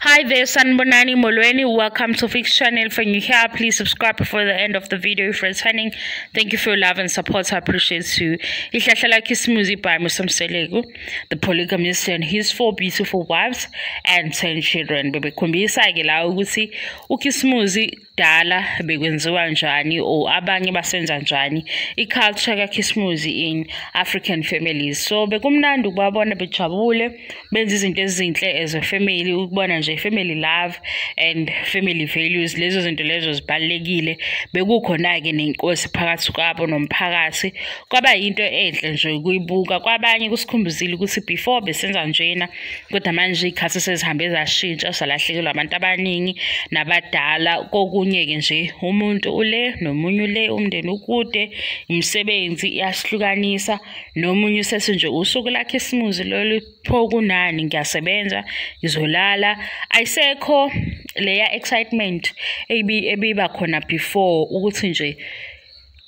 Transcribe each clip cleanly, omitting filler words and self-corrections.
Hi there, Sanbonani Molweni. Welcome to Fix Channel. If you're new here, please subscribe before the end of the video. If you're returning, thank you for your love and support. I appreciate you. Ihlahlala Kismuzi by Musamselegu, the polygamist, and his 4 beautiful wives and 10 children. Bebe kumbisa gela ukuthi uKismuzi dala bekwenziwa njani or abanye basenza njani iculture kaKismuzi in African families. So bekumnandi ukubabona bejabule benza izinto ezinhle as a family, ukubona nje family love and family values. Lezo zinto lezo zibalekile bekukhona ke nenkosi phakathi kwabo nomphakathi kwaba into enhle nje ukuyibuka. Kwabanye kusikhumbuzile ukuthi before besenza njena kodwa manje ikhathi sezihambe zashintsha salahlekelwa abantu abaningi nabadala kokunye ke nje umuntu ule nomunye ule umndeni ukude umsebenzi iyasihlukanisa nomunye usesenje usuku lakhe isimuzi lolu phokunani ngiyasebenza ngizolala ayisekho leya excitement ebiba khona before ukuthi nje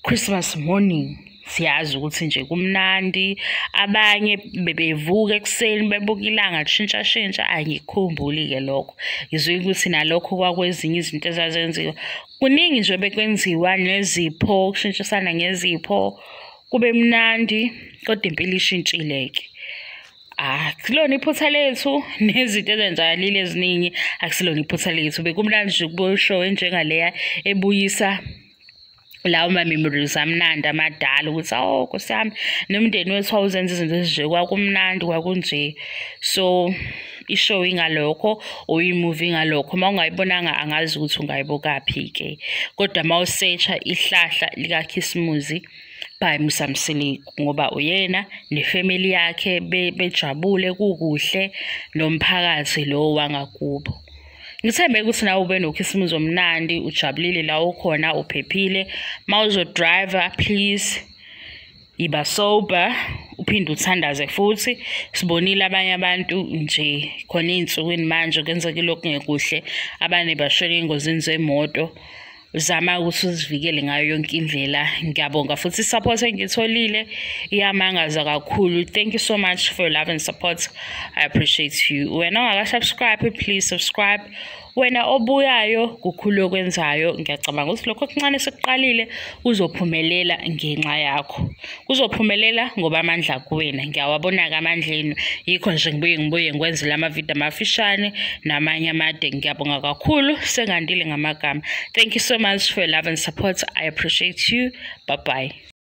Christmas morning siyazi ukuthi nje kumnandi abanye bebevuka ekseni bebuka ilanga lishintsha angikhumbuli ke lokho ngizwe ukuthi nalokho kwakwezinye izinto ezazenziwa kuningi nje bekwenziwa nezipho kushintshisana ngezipho kube mnandi kodwa impilo ishintshileke. Akulona iphutha lethu nezinto ezenzakalile eziningi akusilona iphutha lethu bekumnandi nje ukubuka show njengaleya ebuyisa lawo ma-memories amnandi amadala ukuthi Nkosi yami nomndeni wethu wawuzenza izinto ezinje kwakumnandi kwakunje. So ishow ingalokho or imovie ingalokho mawungayibonanga angazi ukuthi ungayibokaphi ke kodwa mawusearcha ihlahla likaKismuzi by Musamselegu ngoba uyena nefamily yakhe bejabule kukuhle nomphakathi lo wangakubo. Ngithembe ukuthi nawe ube noKismuzi omnandi ujabulile la ukhona uphephile mawuzo driver please iba sober uphinde uthandaze futhi sibonile abanye abantu nje khona izinsukwini manje kwenzeka lokho ngekuhle abanye bashona engozini zemoto zama ukuthi uzivikele ngayo yonke indlela. Ngiyabonga futhi support engitholile iyamangaza kakhulu. Thank you so much for your love and support. I appreciate you. Wena ungaka-subscribe please subscribe. Wena obuyayo kukhulu okwenzayo ngiyacabanga ukuthi lokho okuncane sekuqalile uzophumelela ngenxa yakho. Uzophumelela ngoba amandla kuwena. Ngiyawabona ke amandleni yikho nje ngibuye ngikwenze lama video amafishane namanye amade. Ngiyabonga kakhulu sengandile ngamagama. Thank you so much for your love and support. I appreciate you. Bye bye.